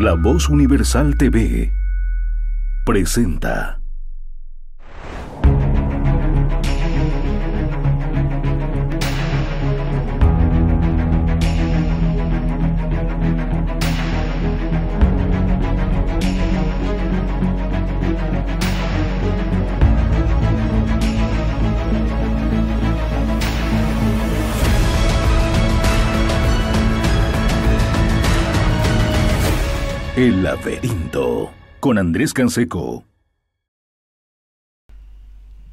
La Voz Universal TV presenta El Laberinto con Andrés Canseco.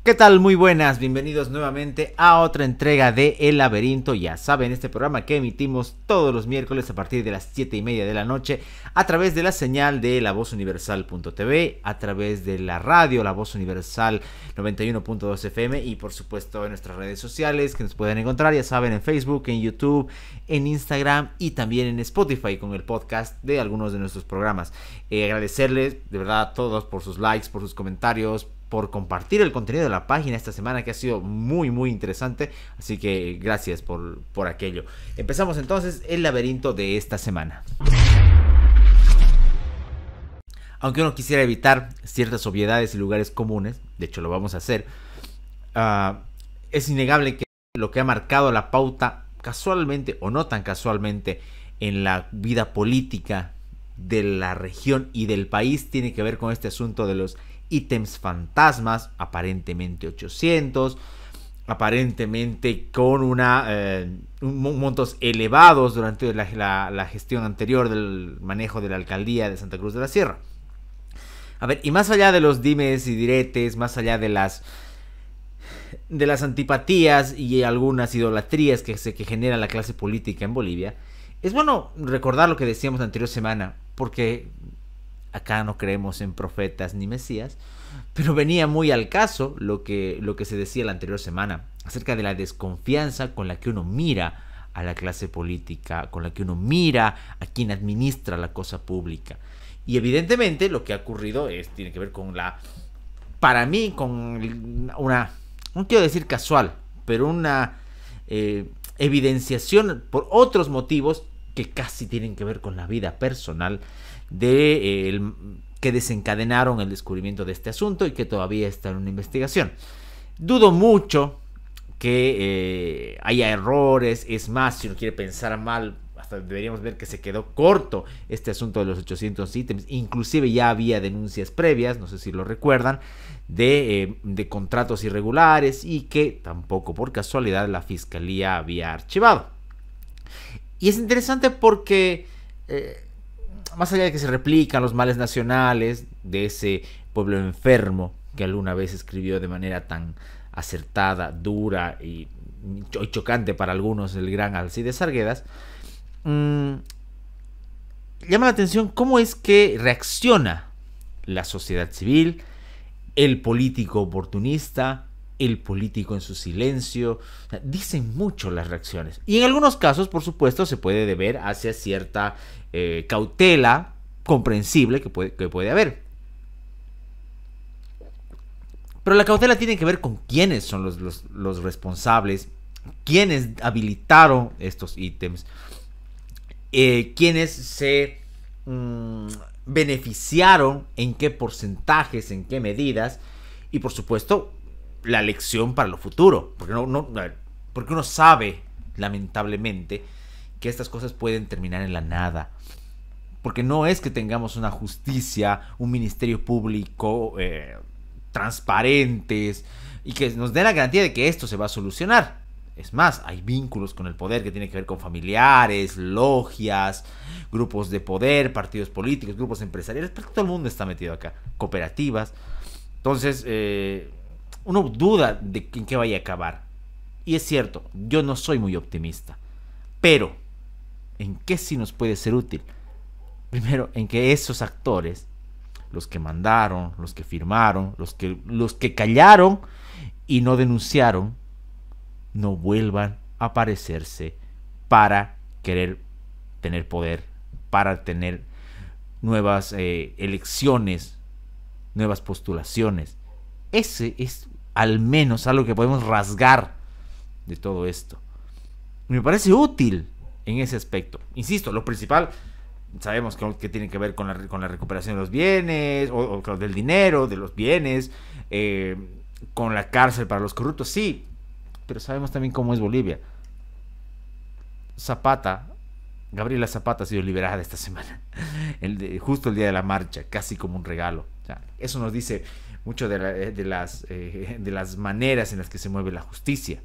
¿Qué tal? Muy buenas, bienvenidos nuevamente a otra entrega de El Laberinto. Ya saben, este programa que emitimos todos los miércoles a partir de las 7:30 de la noche a través de la señal de lavozuniversal.tv, a través de la radio La Voz Universal 91.2 FM y por supuesto en nuestras redes sociales que nos pueden encontrar, ya saben, en Facebook, en YouTube, en Instagram y también en Spotify con el podcast de algunos de nuestros programas. Agradecerles de verdad a todos por sus likes, por sus comentarios, por compartir el contenido de la página esta semana, que ha sido muy interesante, así que gracias por aquello. Empezamos entonces el laberinto de esta semana. Aunque uno quisiera evitar ciertas obviedades y lugares comunes, de hecho lo vamos a hacer, es innegable que lo que ha marcado la pauta, casualmente o no tan casualmente, en la vida política de la región y del país tiene que ver con este asunto de los ítems fantasmas, aparentemente 800, aparentemente con montos elevados durante la gestión anterior del manejo de la alcaldía de Santa Cruz de la Sierra. A ver, y más allá de los dimes y diretes, más allá de las antipatías y algunas idolatrías que genera la clase política en Bolivia, es bueno recordar lo que decíamos la anterior semana, porque acá no creemos en profetas ni mesías, pero venía muy al caso lo que se decía la anterior semana acerca de la desconfianza con la que uno mira a la clase política, con la que uno mira a quien administra la cosa pública. Y evidentemente lo que ha ocurrido tiene que ver con para mí, con una, no quiero decir casual, pero una evidenciación por otros motivos que casi tienen que ver con la vida personal que desencadenaron el descubrimiento de este asunto y que todavía está en una investigación. Dudo mucho que haya errores. Es más, si uno quiere pensar mal, hasta deberíamos ver que se quedó corto este asunto de los 800 ítems. Inclusive ya había denuncias previas, no sé si lo recuerdan, de contratos irregulares y que tampoco por casualidad la fiscalía había archivado. Y es interesante porque más allá de que se replican los males nacionales de ese pueblo enfermo que alguna vez escribió de manera tan acertada, dura y chocante para algunos el gran Alcides Arguedas, llama la atención cómo es que reacciona la sociedad civil, el político oportunista, el político en su silencio. Dicen mucho las reacciones. Y en algunos casos, por supuesto, se puede deber hacia cierta cautela comprensible que puede haber. Pero la cautela tiene que ver con quiénes son los responsables, quiénes habilitaron estos ítems, quiénes se beneficiaron, en qué porcentajes, en qué medidas, y por supuesto la lección para lo futuro, porque uno sabe lamentablemente que estas cosas pueden terminar en la nada, porque no es que tengamos una justicia, un ministerio público transparentes y que nos dé la garantía de que esto se va a solucionar. Es más, hay vínculos con el poder que tiene que ver con familiares, logias, grupos de poder, partidos políticos, grupos empresariales, porque todo el mundo está metido acá, cooperativas. Entonces, uno duda de en qué vaya a acabar. Y es cierto, yo no soy muy optimista, pero ¿en qué sí nos puede ser útil? Primero, en que esos actores, los que mandaron, los que firmaron, los que callaron y no denunciaron, no vuelvan a aparecerse para querer tener poder, para tener nuevas elecciones, nuevas postulaciones. Ese es al menos algo que podemos rasgar de todo esto. Me parece útil en ese aspecto. Insisto, lo principal Sabemos que tiene que ver con la recuperación de los bienes, o del dinero, de los bienes, con la cárcel para los corruptos, sí, pero sabemos también cómo es Bolivia. Gabriela Zapata ha sido liberada esta semana, justo el día de la marcha, casi como un regalo. O sea, eso nos dice mucho de las maneras en las que se mueve la justicia.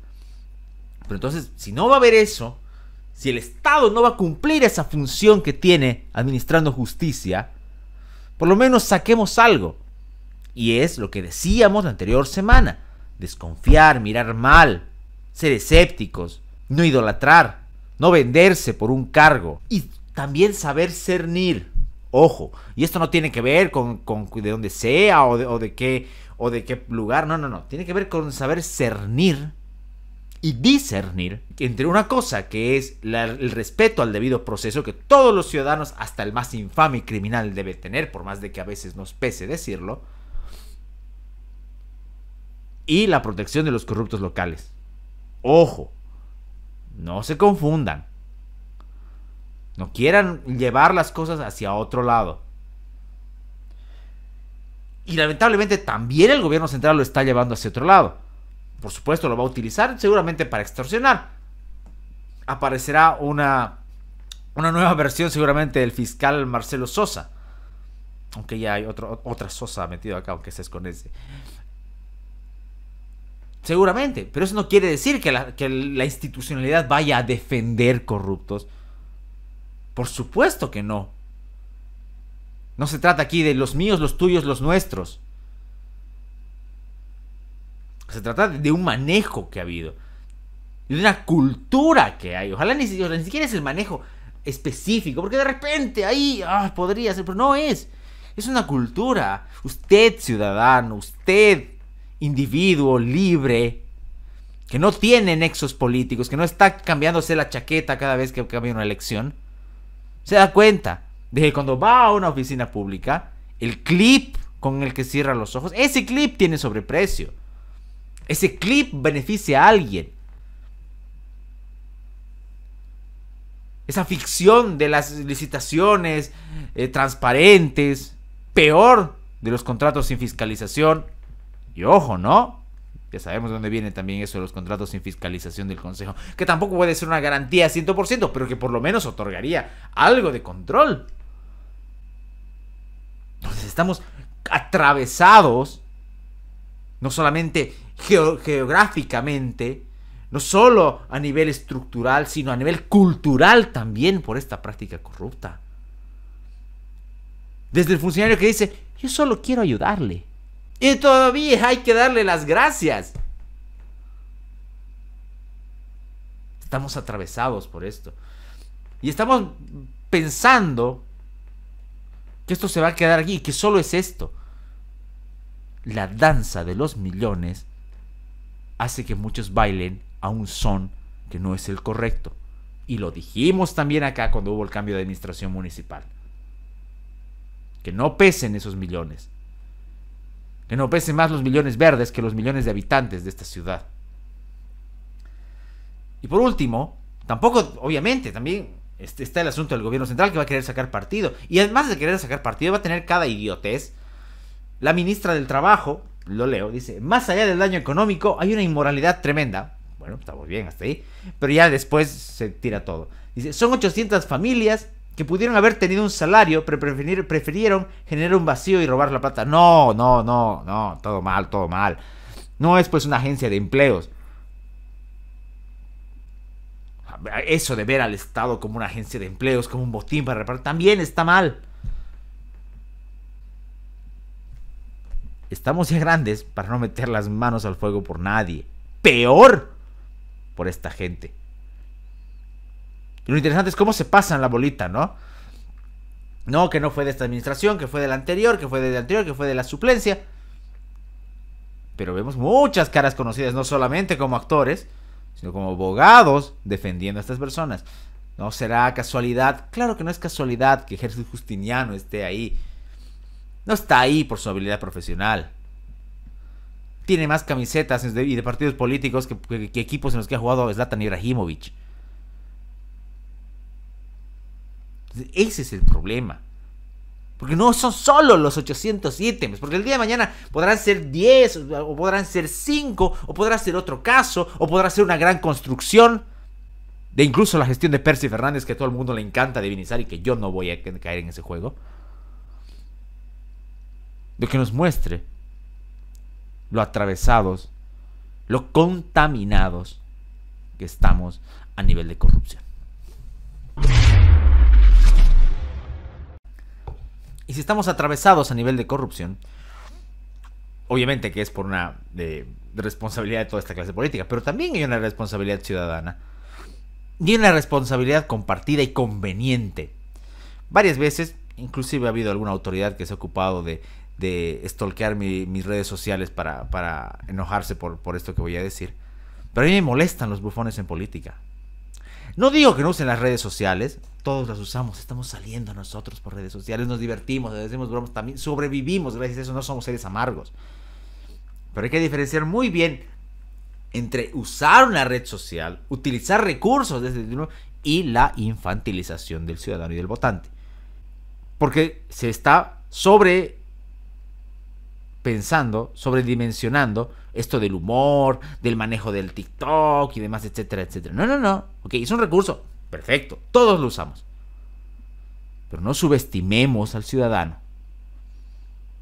Pero entonces, si no va a haber eso, si el Estado no va a cumplir esa función que tiene administrando justicia, por lo menos saquemos algo. Y es lo que decíamos la anterior semana: desconfiar, mirar mal, ser escépticos, no idolatrar, no venderse por un cargo, y también saber cernir. Ojo, y esto no tiene que ver con de dónde sea o de qué lugar, no, tiene que ver con saber cernir y discernir entre una cosa que es el respeto al debido proceso que todos los ciudadanos, hasta el más infame y criminal, debe tener, por más de que a veces nos pese decirlo, y la protección de los corruptos locales. Ojo, no se confundan. No quieran llevar las cosas hacia otro lado. Y lamentablemente también el gobierno central lo está llevando hacia otro lado. Por supuesto lo va a utilizar seguramente para extorsionar. Aparecerá una nueva versión seguramente del fiscal Marcelo Sosa. Aunque ya hay otra Sosa metido acá, aunque se esconde. Seguramente, pero eso no quiere decir que la institucionalidad vaya a defender corruptos. Por supuesto que no. No se trata aquí de los míos, los tuyos, los nuestros. Se trata de un manejo que ha habido, de una cultura que hay. Ojalá ni siquiera es el manejo específico, porque de repente ahí podría ser, pero no es. Es una cultura. Usted, ciudadano, usted, individuo libre, que no tiene nexos políticos, que no está cambiándose la chaqueta cada vez que cambia una elección, se da cuenta de que cuando va a una oficina pública, el clip con el que cierra los ojos, ese clip tiene sobreprecio. Ese clip beneficia a alguien. Esa ficción de las licitaciones transparentes, peor de los contratos sin fiscalización. Y ojo, ¿no? Ya sabemos de dónde viene también eso de los contratos sin fiscalización del Consejo, que tampoco puede ser una garantía 100%, pero que por lo menos otorgaría algo de control. Entonces estamos atravesados, no solamente geográficamente, no solo a nivel estructural, sino a nivel cultural también, por esta práctica corrupta. Desde el funcionario que dice: yo solo quiero ayudarle, y todavía hay que darle las gracias. Estamos atravesados por esto. Y estamos pensando que esto se va a quedar aquí, que solo es esto. La danza de los millones hace que muchos bailen a un son que no es el correcto. Y lo dijimos también acá cuando hubo el cambio de administración municipal. Que no pesen esos millones. Que no pesen más los millones verdes que los millones de habitantes de esta ciudad. Y por último, tampoco, obviamente, también está el asunto del gobierno central, que va a querer sacar partido. Y además de querer sacar partido, va a tener cada idiotez. La ministra del Trabajo, lo leo, dice: más allá del daño económico, hay una inmoralidad tremenda. Bueno, estamos bien hasta ahí. Pero ya después se tira todo. Dice: son 800 familias que pudieron haber tenido un salario, pero prefirieron generar un vacío y robar la plata. No, todo mal, todo mal. No es pues una agencia de empleos. Eso de ver al Estado como una agencia de empleos, como un botín para repartir, también está mal. Estamos ya grandes para no meter las manos al fuego por nadie. Peor por esta gente. Y lo interesante es cómo se pasan la bolita, ¿no? No, que no fue de esta administración, que fue de la anterior, que fue de la anterior, que fue de la suplencia. Pero vemos muchas caras conocidas, no solamente como actores, sino como abogados defendiendo a estas personas. ¿No será casualidad? Claro que no es casualidad que Jesús Justiniano esté ahí. No está ahí por su habilidad profesional. Tiene más camisetas y de partidos políticos que equipos en los que ha jugado Zlatan Ibrahimovic. Ese es el problema. Porque no son solo los 800 ítems, porque el día de mañana podrán ser 10, o podrán ser 5, o podrá ser otro caso, o podrá ser una gran construcción de incluso la gestión de Percy Fernández, que a todo el mundo le encanta divinizar y que yo no voy a caer en ese juego. De que nos muestre lo atravesados, lo contaminados que estamos a nivel de corrupción. Y si estamos atravesados a nivel de corrupción, obviamente que es por una responsabilidad de toda esta clase política, pero también hay una responsabilidad ciudadana y una responsabilidad compartida y conveniente. Varias veces, inclusive ha habido alguna autoridad que se ha ocupado de stalkear mis redes sociales para enojarse por esto que voy a decir. Pero a mí me molestan los bufones en política. No digo que no usen las redes sociales, todos las usamos, estamos saliendo nosotros por redes sociales, nos divertimos, decimos bromas, también sobrevivimos, gracias a eso no somos seres amargos. Pero hay que diferenciar muy bien entre usar una red social, utilizar recursos desde y la infantilización del ciudadano y del votante. Porque se está sobredimensionando esto del humor, del manejo del TikTok y demás, etcétera, etcétera. No. Ok, es un recurso, perfecto, todos lo usamos. Pero no subestimemos al ciudadano.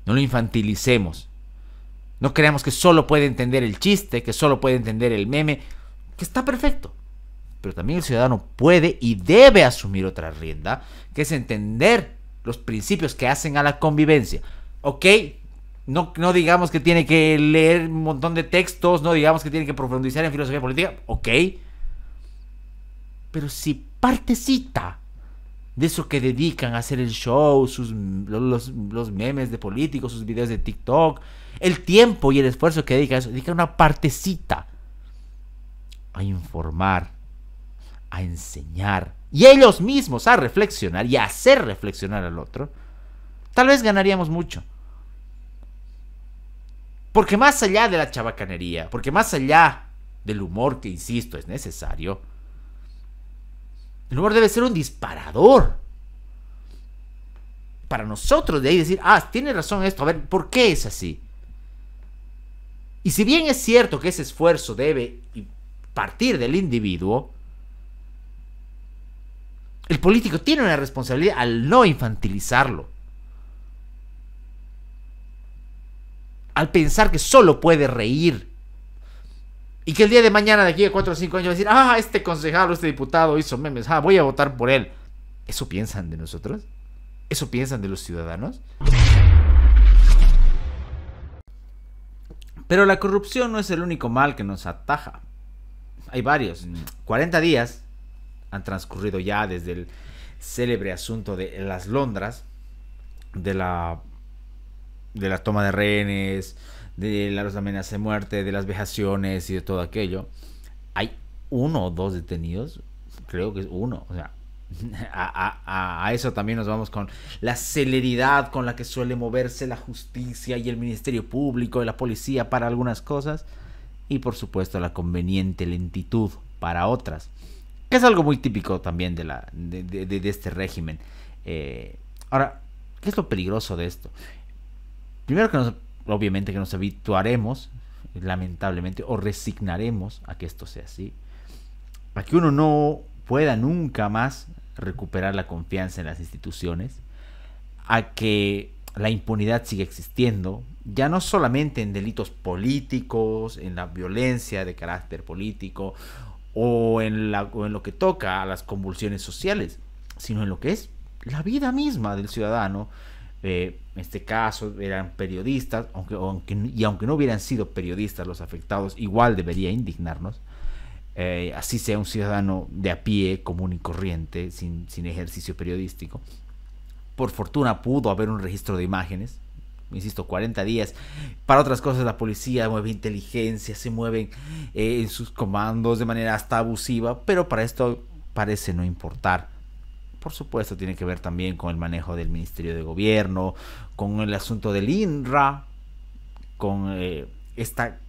No lo infantilicemos. No creamos que solo puede entender el chiste, que solo puede entender el meme, que está perfecto. Pero también el ciudadano puede y debe asumir otra rienda, que es entender los principios que hacen a la convivencia. Ok, no digamos que tiene que leer un montón de textos, no digamos que tiene que profundizar en filosofía política, ok. Pero si partecita de eso que dedican a hacer el show, los memes de políticos, sus videos de TikTok, el tiempo y el esfuerzo que dedican a eso, dedican una partecita a informar, a enseñar, y ellos mismos a reflexionar y a hacer reflexionar al otro, tal vez ganaríamos mucho. Porque más allá de la chabacanería, porque más allá del humor que, insisto, es necesario, el humor debe ser un disparador para nosotros, de ahí decir, tiene razón esto, a ver, ¿por qué es así? Y si bien es cierto que ese esfuerzo debe partir del individuo, el político tiene una responsabilidad al no infantilizarlo. Al pensar que solo puede reír. Y que el día de mañana, de aquí a 4 o 5 años, va a decir, este concejal o este diputado hizo memes, voy a votar por él. ¿Eso piensan de nosotros? ¿Eso piensan de los ciudadanos? Pero la corrupción no es el único mal que nos ataja. Hay varios. 40 días han transcurrido ya desde el célebre asunto de las Londras, de la toma de rehenes, de las amenazas de muerte, de las vejaciones y de todo aquello. Hay 1 o 2 detenidos, creo que es 1. O sea, a eso también nos vamos con la celeridad con la que suele moverse la justicia y el Ministerio Público y la policía para algunas cosas, y por supuesto la conveniente lentitud para otras, que es algo muy típico también de este régimen. Ahora, ¿qué es lo peligroso de esto? Primero que obviamente que nos habituaremos, lamentablemente, o resignaremos a que esto sea así, a que uno no pueda nunca más recuperar la confianza en las instituciones, a que la impunidad siga existiendo, ya no solamente en delitos políticos, en la violencia de carácter político, o en lo que toca a las convulsiones sociales, sino en lo que es la vida misma del ciudadano. En este caso eran periodistas, aunque no hubieran sido periodistas los afectados, igual debería indignarnos. Así sea un ciudadano de a pie, común y corriente, sin ejercicio periodístico. Por fortuna pudo haber un registro de imágenes. Insisto, 40 días. Para otras cosas la policía mueve inteligencia, se mueven en sus comandos de manera hasta abusiva, pero para esto parece no importar. Por supuesto tiene que ver también con el manejo del Ministerio de Gobierno, con el asunto del INRA, con esta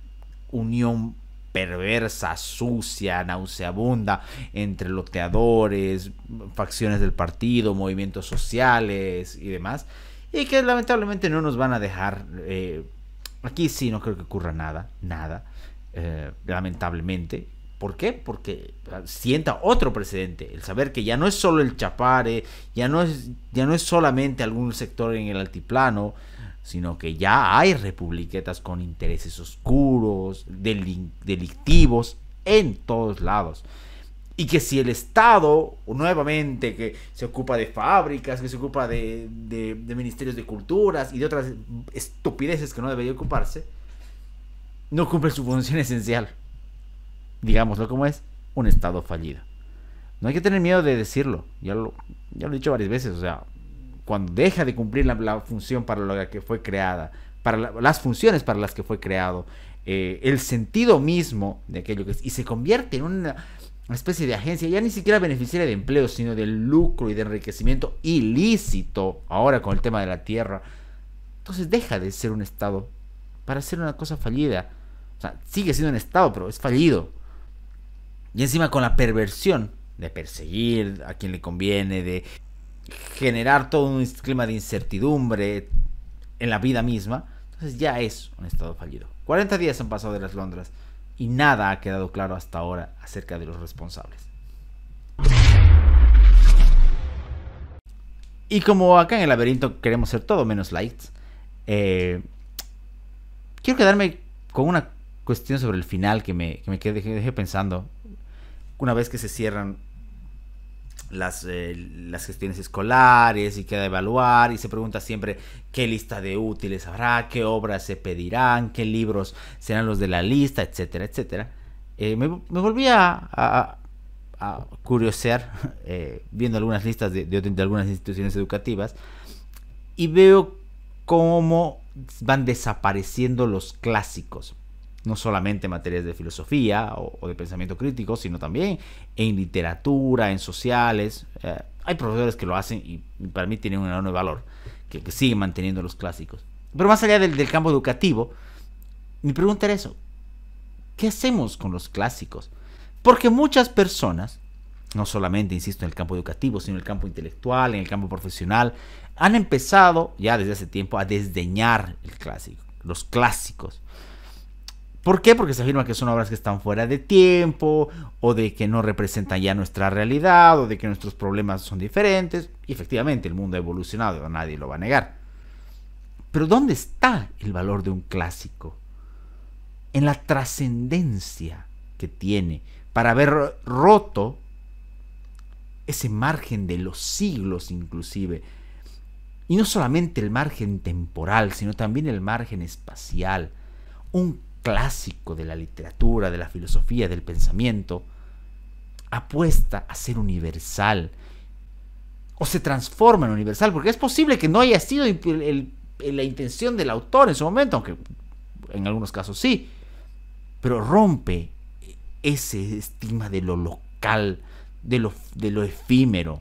unión perversa, sucia, nauseabunda entre loteadores, facciones del partido, movimientos sociales y demás, y que lamentablemente no nos van a dejar. Aquí sí no creo que ocurra nada, lamentablemente. ¿Por qué? Porque sienta otro precedente, el saber que ya no es solo el chapare, ya no es solamente algún sector en el altiplano, sino que ya hay republiquetas con intereses oscuros, delictivos en todos lados. Y que si el Estado, nuevamente, que se ocupa de fábricas, que se ocupa de ministerios de culturas y de otras estupideces que no debería ocuparse, no cumple su función esencial. Digámoslo como es, un Estado fallido. No hay que tener miedo de decirlo, ya lo he dicho varias veces, o sea, cuando deja de cumplir la función para la que fue creada, las funciones para las que fue creado, el sentido mismo de aquello que es, y se convierte en una especie de agencia, ya ni siquiera beneficiaria de empleo, sino de lucro y de enriquecimiento ilícito, ahora con el tema de la tierra, entonces deja de ser un Estado para ser una cosa fallida. O sea, sigue siendo un Estado, pero es fallido. Y encima con la perversión de perseguir a quien le conviene, de generar todo un clima de incertidumbre en la vida misma, entonces ya es un Estado fallido. 40 días han pasado de las Londras y nada ha quedado claro hasta ahora acerca de los responsables. Y como acá en el laberinto queremos ser todo menos lights, quiero quedarme con una cuestión sobre el final que me dejé pensando. Una vez que se cierran las gestiones escolares y queda evaluar y se pregunta siempre qué lista de útiles habrá, qué obras se pedirán, qué libros serán los de la lista, etcétera, etcétera. Me volví a curiosear viendo algunas listas de algunas instituciones educativas y veo cómo van desapareciendo los clásicos. No solamente en materias de filosofía o de pensamiento crítico, sino también en literatura, en sociales. Hay profesores que lo hacen y para mí tienen un enorme valor, que siguen manteniendo los clásicos. Pero más allá del campo educativo, mi pregunta era eso. ¿Qué hacemos con los clásicos? Porque muchas personas, no solamente, insisto, en el campo educativo, sino en el campo intelectual, en el campo profesional, han empezado ya desde hace tiempo a desdeñar los clásicos. ¿Por qué? Porque se afirma que son obras que están fuera de tiempo, o de que no representan ya nuestra realidad, o de que nuestros problemas son diferentes. Y efectivamente el mundo ha evolucionado, nadie lo va a negar. Pero ¿dónde está el valor de un clásico? En la trascendencia que tiene para haber roto ese margen de los siglos inclusive. Y no solamente el margen temporal, sino también el margen espacial. Un clásico de la literatura, de la filosofía, del pensamiento, apuesta a ser universal o se transforma en universal, porque es posible que no haya sido la intención del autor en su momento, aunque en algunos casos sí, pero rompe ese estigma de lo local, de lo efímero.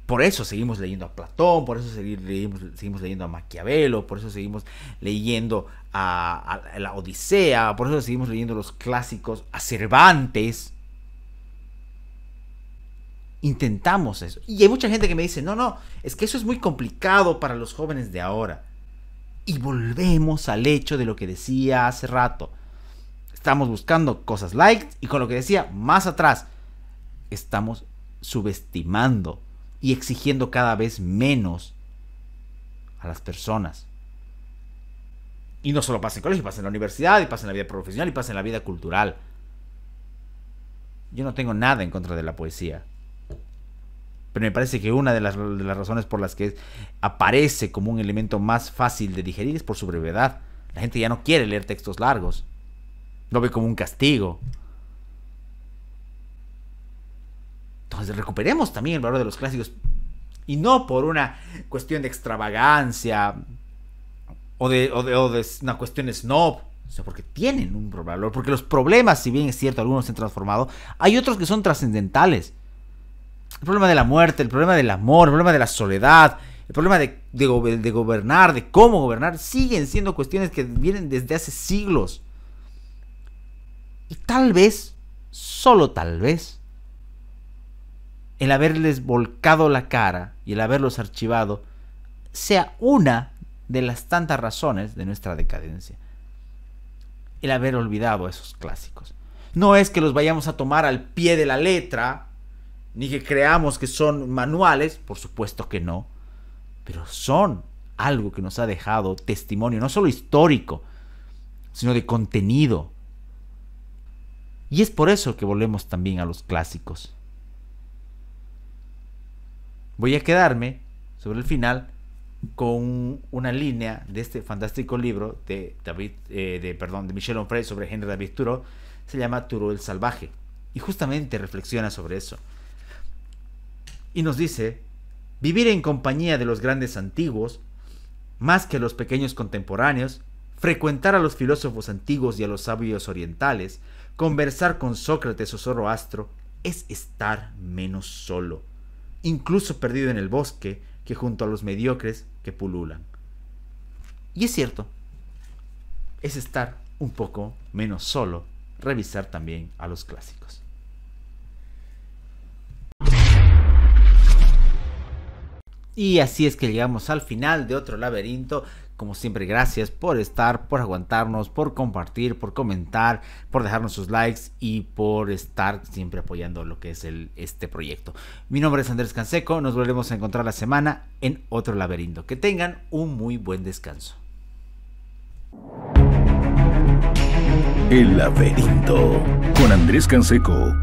Por eso seguimos leyendo a Platón, por eso seguimos leyendo a Maquiavelo, por eso seguimos leyendo a la Odisea, por eso seguimos leyendo los clásicos, a Cervantes. Intentamos eso. Y hay mucha gente que me dice, no, es que eso es muy complicado para los jóvenes de ahora. Y volvemos al hecho de lo que decía hace rato. Estamos buscando cosas light y con lo que decía más atrás, estamos subestimando y exigiendo cada vez menos a las personas. Y no solo pasa en colegio, pasa en la universidad, y pasa en la vida profesional, y pasa en la vida cultural. Yo no tengo nada en contra de la poesía, pero me parece que una de las razones por las que aparece como un elemento más fácil de digerir es por su brevedad. La gente ya no quiere leer textos largos, lo ve como un castigo. Entonces recuperemos también el valor de los clásicos, y no por una cuestión de extravagancia o de una cuestión snob, o sea, porque tienen un valor, porque los problemas, si bien es cierto, algunos se han transformado, hay otros que son trascendentales. El problema de la muerte, el problema del amor, el problema de la soledad, el problema de gobernar, de cómo gobernar, siguen siendo cuestiones que vienen desde hace siglos. Y tal vez, solo tal vez, el haberles volcado la cara y el haberlos archivado sea una de las tantas razones de nuestra decadencia. El haber olvidado esos clásicos. No es que los vayamos a tomar al pie de la letra, ni que creamos que son manuales, por supuesto que no, pero son algo que nos ha dejado testimonio, no solo histórico, sino de contenido. Y es por eso que volvemos también a los clásicos. Voy a quedarme sobre el final con una línea de este fantástico libro de Michel Onfray sobre Henry David Thoreau. Se llama Thoreau el Salvaje, y justamente reflexiona sobre eso. Y nos dice: vivir en compañía de los grandes antiguos, más que los pequeños contemporáneos, frecuentar a los filósofos antiguos y a los sabios orientales, conversar con Sócrates o Zoroastro, es estar menos solo, incluso perdido en el bosque, que junto a los mediocres que pululan. Y es cierto, es estar un poco menos solo, revisar también a los clásicos. Y así es que llegamos al final de otro laberinto. Como siempre, gracias por estar, por aguantarnos, por compartir, por comentar, por dejarnos sus likes y por estar siempre apoyando lo que es este proyecto. Mi nombre es Andrés Canseco, nos volveremos a encontrar la semana en otro laberinto. Que tengan un muy buen descanso. El laberinto con Andrés Canseco.